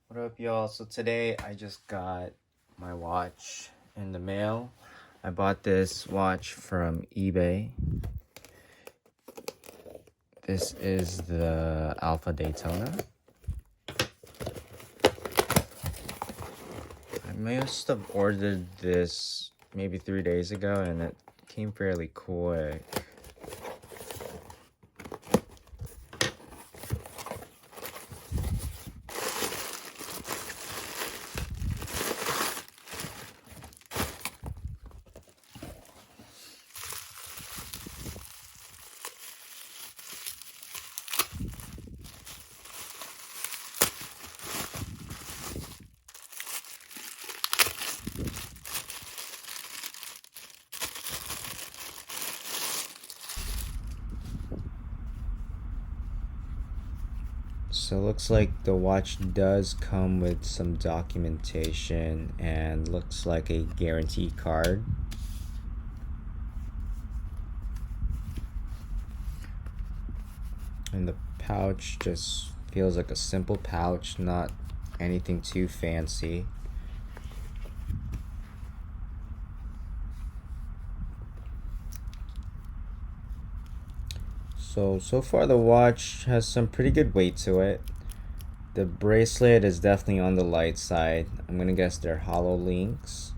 What up, y'all? So today I just got my watch in the mail. I bought this watch from eBay. This is the Alpha Daytona. I must have ordered this maybe 3 days ago and it came fairly quick. So it looks like the watch does come with some documentation and looks like a guarantee card. And the pouch just feels like a simple pouch, not anything too fancy. So far the watch has some pretty good weight to it. The bracelet is definitely on the light side. I'm gonna guess they're hollow links.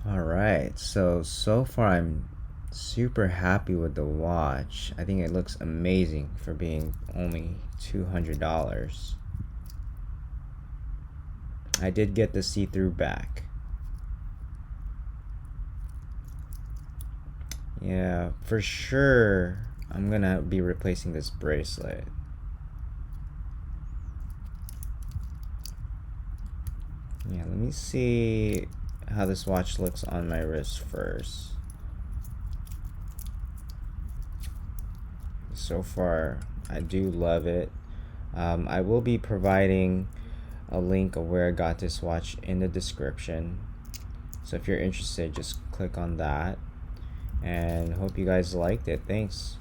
Alright, so far I'm super happy with the watch. I think it looks amazing for being only $200. I did get the see-through back. Yeah, for sure I'm gonna be replacing this bracelet. Yeah, let me see how this watch looks on my wrist first. So far I do love it. I will be providing a link of where I got this watch in the description, so if you're interested, just click on that, and hope you guys liked it. Thanks.